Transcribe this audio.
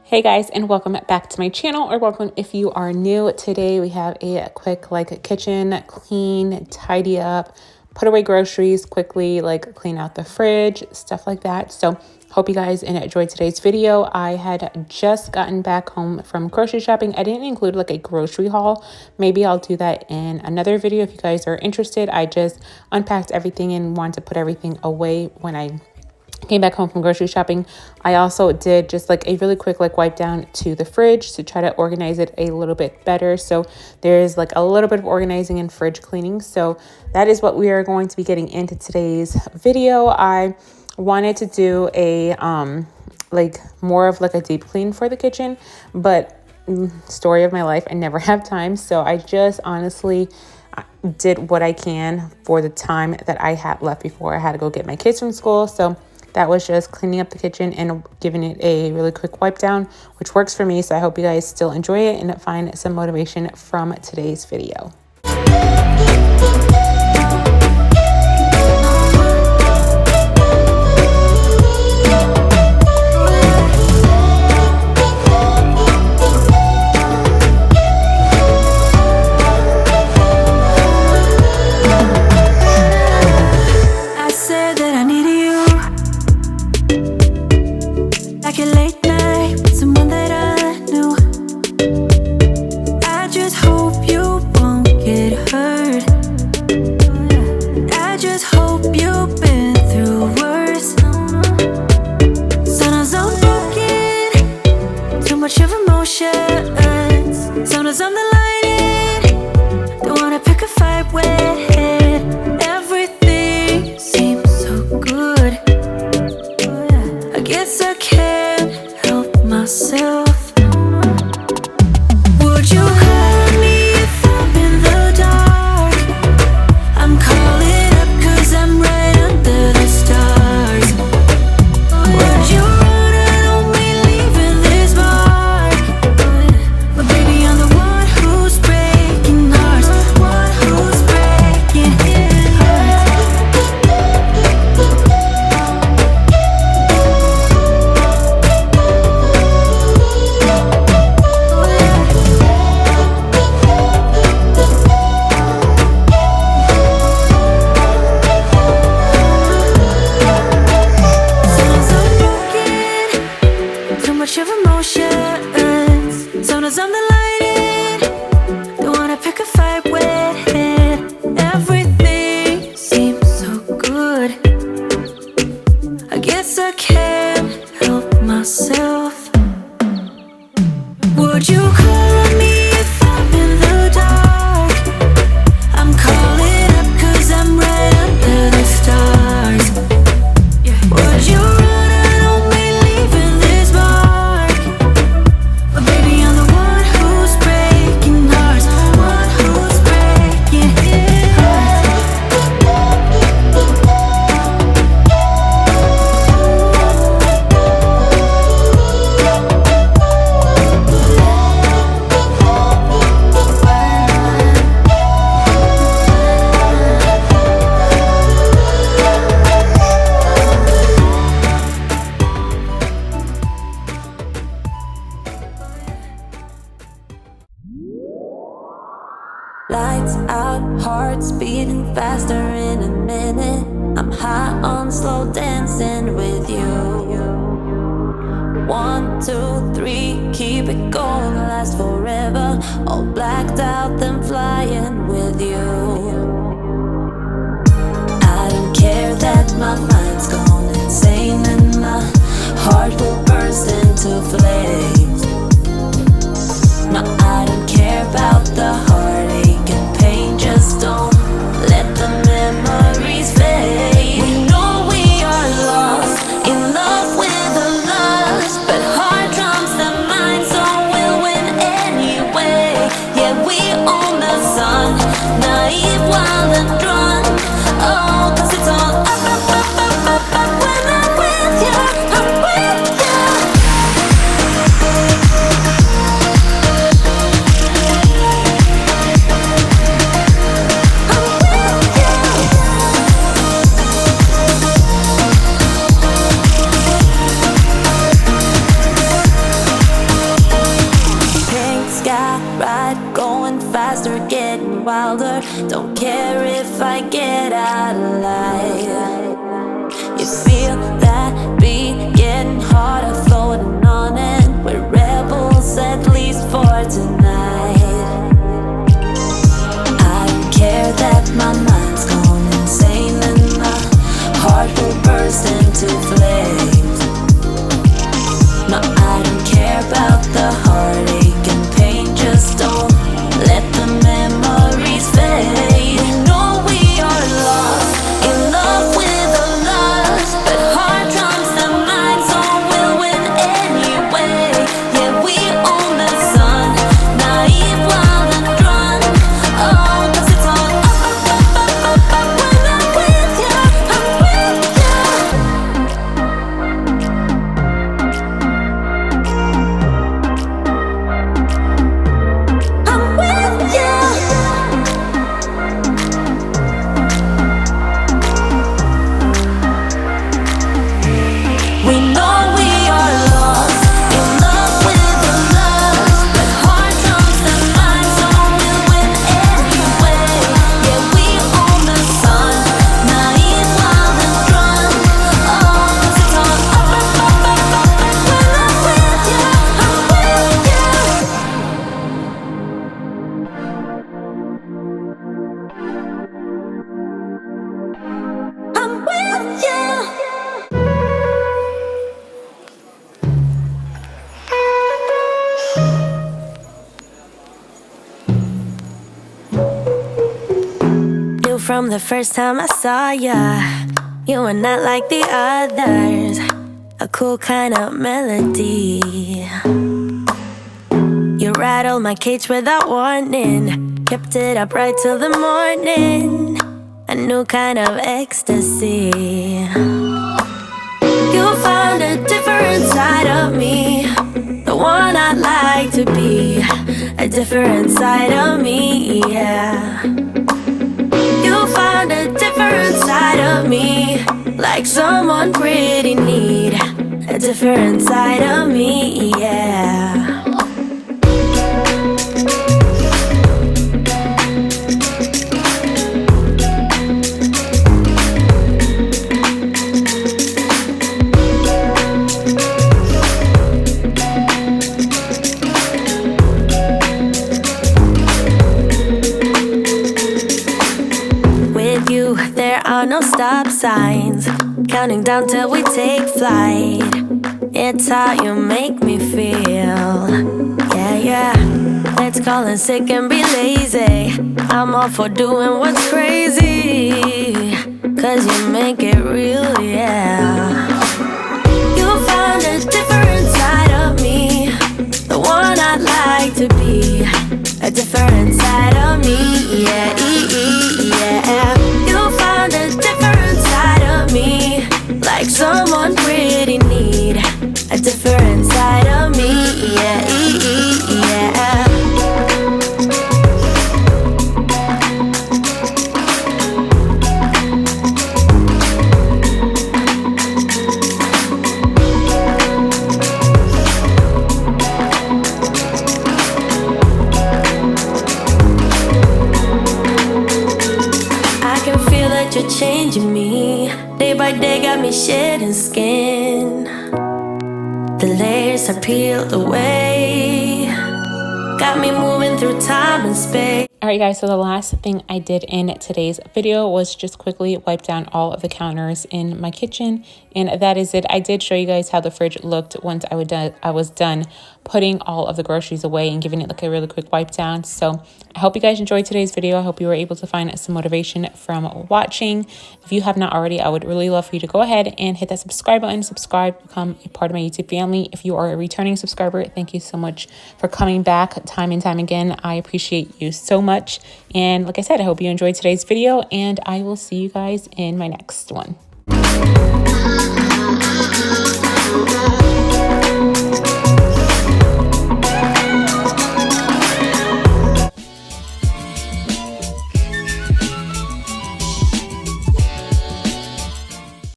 Hey guys, and welcome back to my channel, or welcome if you are new. Today we have a quick kitchen clean, tidy up, put away groceries quickly, clean out the fridge, stuff like that. So hope you guys enjoyed today's video. I had just gotten back home from grocery shopping. I didn't include a grocery haul. Maybe I'll do that in another video if you guys are interested. I just unpacked everything and wanted to put everything away when I came back home from grocery shopping. I also did just a really quick wipe down to the fridge to try to organize it a little bit better. So there's a little bit of organizing and fridge cleaning. So that is what we are going to be getting into today's video. I wanted to do a more of a deep clean for the kitchen, but story of my life, I never have time. So I just honestly did what I can for the time that I had left before I had to go get my kids from school. So that was just cleaning up the kitchen and giving it a really quick wipe down, which works for me. So I hope you guys still enjoy it and find some motivation from today's video. Lights out, hearts beating faster in a minute. I'm high on slow dancing with you. 1, 2, 3, keep it going, last forever. All blacked out, then flying with you. I don't care that my mind's gone insane and my heart will burst into flames. No, I don't care about the heartache and pain. Just don't let the memories fade. We know we are lost, in love with the lust, but heart trumps the mind, so we'll win anyway. Yeah, we own the sun, naive, wild and drunk. Oh, 'cause it's all up, up, up, up, up, up. Don't care if I get out alive. You feel that beat getting harder, floating on it. We're rebels, at least for tonight. I don't care that my mind's gone insane and my heart will burst into flames. No, I don't care about the heartache and pain. Just don't let the memories fade. You know we are lost, in love with a loss, but heart drums the night song will win anyway. Yeah, we own the sun, naive, wild and drunk. Oh, 'cause it's all up when I'm with you, I'm with you. I'm with you. We know we are lost, in love with the lust, but heart drums the night song will win anyway. Yeah, we own the sun, naive, wild and drunk. Oh, 'cause it's all up when I'm with you, I'm with you. I'm with you. Knew from the first time I saw ya, you were not like the others. A cool kind of melody. You rattled my cage without warning, kept it up right till the morning. A new kind of ecstasy. You found a different side of me, the one I'd like to be. A different side of me, yeah. You found a different side of me, like someone pretty neat. A different side of me, yeah. With you, there are no stop signs, counting down till we take flight. It's how you make me feel. Yeah, yeah. Let's call in sick and be lazy. I'm all for doing what's crazy, 'cause you make it real, yeah. You found a different side of me, the one I'd like to be. A different side of me, yeah, yeah. You found a different side of me, like someone pretty neat. A different side of me, yeah, yeah. You're changing me, day by day got me shedding skin. The layers are peeled away, got me moving through time and space. All right, guys, so the last thing I did in today's video was just quickly wipe down all of the counters in my kitchen, and that is it. I did show you guys how the fridge looked once I was done putting all of the groceries away and giving it like a really quick wipe down. So I hope you guys enjoyed today's video. I hope you were able to find some motivation from watching. If you have not already, I would really love for you to go ahead and hit that subscribe button, become a part of my YouTube family. If you are a returning subscriber, thank you so much for coming back time and time again. I appreciate you so much. And like I said, I hope you enjoyed today's video, and I will see you guys in my next one.